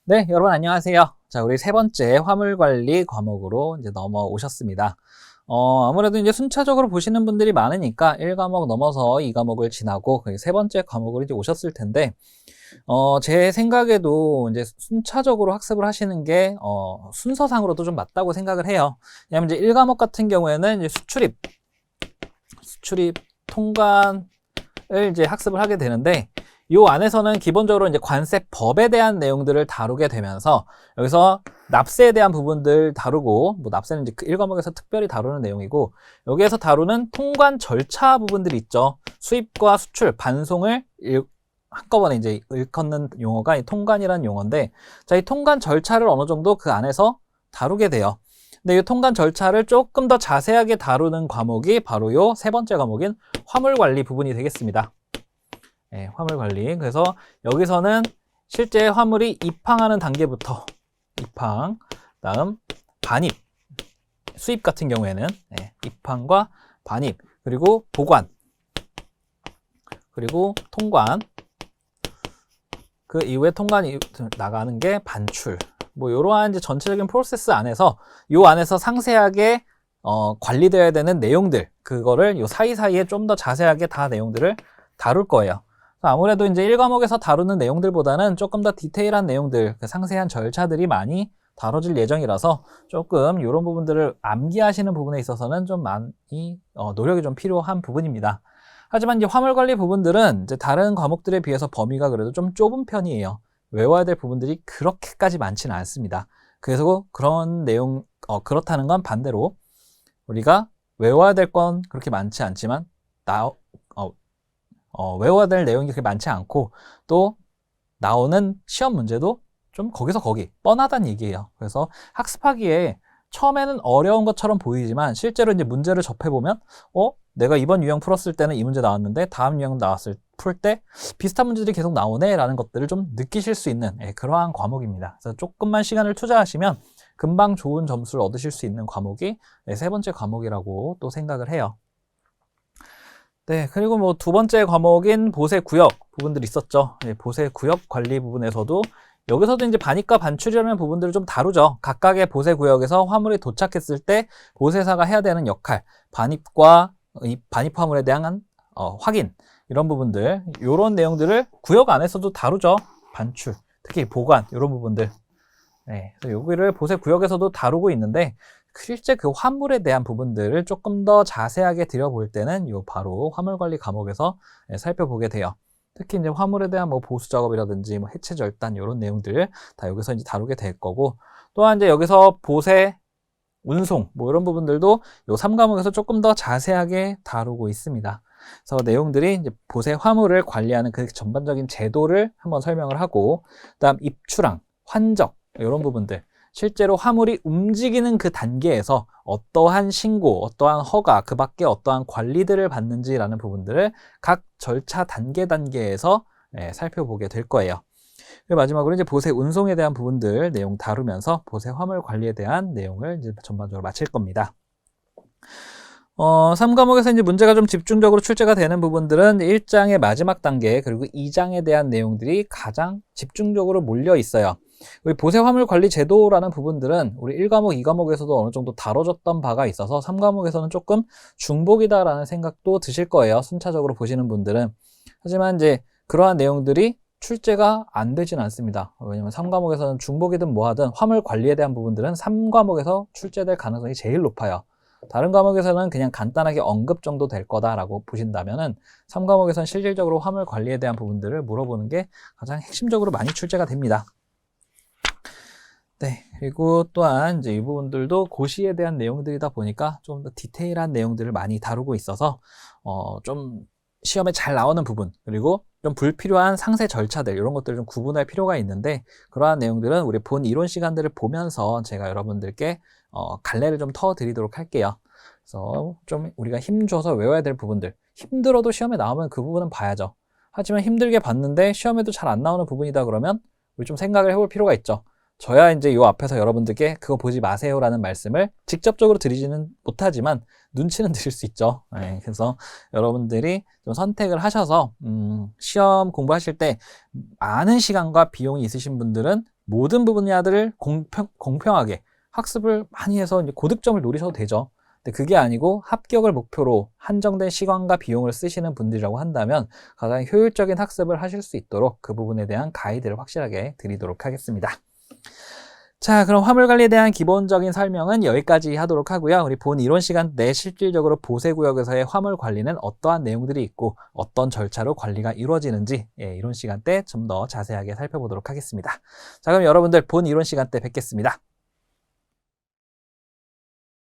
네, 여러분 안녕하세요. 자, 우리 세 번째 화물관리 과목으로 이제 넘어오셨습니다. 아무래도 이제 순차적으로 보시는 분들이 많으니까 1과목 넘어서 2과목을 지나고 세 번째 과목으로 이제 오셨을 텐데, 제 생각에도 이제 순차적으로 학습을 하시는 게, 순서상으로도 좀 맞다고 생각을 해요. 왜냐면 이제 1과목 같은 경우에는 이제 수출입, 통관을 이제 학습을 하게 되는데, 이 안에서는 기본적으로 이제 관세법에 대한 내용들을 다루게 되면서 여기서 납세에 대한 부분들 다루고, 뭐 납세는 이제 1과목에서 특별히 다루는 내용이고, 여기에서 다루는 통관 절차 부분들이 있죠. 수입과 수출, 반송을 한꺼번에 이제 일컫는 용어가 이 통관이라는 용어인데, 자, 이 통관 절차를 어느 정도 그 안에서 다루게 돼요. 근데 이 통관 절차를 조금 더 자세하게 다루는 과목이 바로 이 세 번째 과목인 화물관리 부분이 되겠습니다. 네, 화물관리. 그래서 여기서는 실제 화물이 입항하는 단계부터 입항, 다음 반입, 수입 같은 경우에는 입항과 반입, 그리고 보관, 그리고 통관, 그 이후에 통관이 나가는 게 반출. 뭐 이러한 이제 전체적인 프로세스 안에서 이 안에서 상세하게 관리되어야 되는 내용들, 그거를 요 사이사이에 좀 더 자세하게 다 내용들을 다룰 거예요. 아무래도 이제 1과목에서 다루는 내용들보다는 조금 더 디테일한 내용들, 상세한 절차들이 많이 다뤄질 예정이라서 조금 이런 부분들을 암기하시는 부분에 있어서는 좀 많이 노력이 좀 필요한 부분입니다. 하지만 이제 화물관리 부분들은 이제 다른 과목들에 비해서 범위가 그래도 좀 좁은 편이에요. 외워야 될 부분들이 그렇게까지 많지는 않습니다. 그래서 그런 내용, 그렇다는 건 반대로 우리가 외워야 될 건 그렇게 많지 않지만 외워야 될 내용이 그렇게 많지 않고 또 나오는 시험 문제도 좀 거기서 거기 뻔하다는 얘기예요. 그래서 학습하기에 처음에는 어려운 것처럼 보이지만 실제로 이제 문제를 접해보면 내가 이번 유형 풀었을 때는 이 문제 나왔는데 다음 유형 풀 때 비슷한 문제들이 계속 나오네 라는 것들을 좀 느끼실 수 있는 그러한 과목입니다. 그래서 조금만 시간을 투자하시면 금방 좋은 점수를 얻으실 수 있는 과목이 세 번째 과목이라고 또 생각을 해요. 네, 그리고 뭐 두 번째 과목인 보세구역 부분들이 있었죠. 보세구역 관리 부분에서도 여기서도 이제 반입과 반출이라는 부분들을 좀 다루죠. 각각의 보세구역에서 화물이 도착했을 때 보세사가 해야 되는 역할, 반입과 이 반입 화물에 대한 확인, 이런 부분들, 이런 내용들을 구역 안에서도 다루죠. 반출, 특히 보관, 이런 부분들. 네, 그래서 여기를 보세구역에서도 다루고 있는데 실제 그 화물에 대한 부분들을 조금 더 자세하게 들여볼 때는 요 바로 화물관리 과목에서 살펴보게 돼요. 특히 이제 화물에 대한 뭐 보수 작업이라든지 뭐 해체 절단 이런 내용들 다 여기서 이제 다루게 될 거고, 또한 이제 여기서 보세, 운송 뭐 이런 부분들도 요 3과목에서 조금 더 자세하게 다루고 있습니다. 그래서 내용들이 이제 보세 화물을 관리하는 그 전반적인 제도를 한번 설명을 하고, 그다음 입출항, 환적 이런 부분들, 실제로 화물이 움직이는 그 단계에서 어떠한 신고, 어떠한 허가, 그 밖에 어떠한 관리들을 받는지라는 부분들을 각 절차 단계에서 살펴보게 될 거예요. 그리고 마지막으로 이제 보세 운송에 대한 부분들 내용 다루면서 보세 화물 관리에 대한 내용을 이제 전반적으로 마칠 겁니다. 3과목에서 이제 문제가 좀 집중적으로 출제가 되는 부분들은 1장의 마지막 단계 그리고 2장에 대한 내용들이 가장 집중적으로 몰려 있어요. 우리 보세 화물 관리 제도라는 부분들은 우리 1과목, 2과목에서도 어느 정도 다뤄졌던 바가 있어서 3과목에서는 조금 중복이다라는 생각도 드실 거예요. 순차적으로 보시는 분들은. 하지만 이제 그러한 내용들이 출제가 안 되진 않습니다. 왜냐면 3과목에서는 중복이든 뭐하든 화물 관리에 대한 부분들은 3과목에서 출제될 가능성이 제일 높아요. 다른 과목에서는 그냥 간단하게 언급 정도 될 거다라고 보신다면은 3과목에서는 실질적으로 화물 관리에 대한 부분들을 물어보는 게 가장 핵심적으로 많이 출제가 됩니다. 네, 그리고 또한 이제 이 부분들도 고시에 대한 내용들이다 보니까 좀 더 디테일한 내용들을 많이 다루고 있어서 좀 시험에 잘 나오는 부분, 그리고 좀 불필요한 상세 절차들 이런 것들을 좀 구분할 필요가 있는데, 그러한 내용들은 우리 본 이론 시간들을 보면서 제가 여러분들께 갈래를 좀 터드리도록 할게요. 그래서 좀 우리가 힘줘서 외워야 될 부분들, 힘들어도 시험에 나오면 그 부분은 봐야죠. 하지만 힘들게 봤는데 시험에도 잘 안 나오는 부분이다 그러면 우리 좀 생각을 해볼 필요가 있죠. 저야 이제 이 앞에서 여러분들께 그거 보지 마세요라는 말씀을 직접적으로 드리지는 못하지만 눈치는 드릴 수 있죠. 네, 그래서 여러분들이 좀 선택을 하셔서 시험 공부하실 때 많은 시간과 비용이 있으신 분들은 모든 분야들을 공평하게 학습을 많이 해서 이제 고득점을 노리셔도 되죠. 근데 그게 아니고 합격을 목표로 한정된 시간과 비용을 쓰시는 분들이라고 한다면 가장 효율적인 학습을 하실 수 있도록 그 부분에 대한 가이드를 확실하게 드리도록 하겠습니다. 자, 그럼 화물 관리에 대한 기본적인 설명은 여기까지 하도록 하고요. 우리 본 이론 시간 때 실질적으로 보세구역에서의 화물 관리는 어떠한 내용들이 있고 어떤 절차로 관리가 이루어지는지 이론 시간 때 좀 더 자세하게 살펴보도록 하겠습니다. 자, 그럼 여러분들 본 이론 시간 때 뵙겠습니다.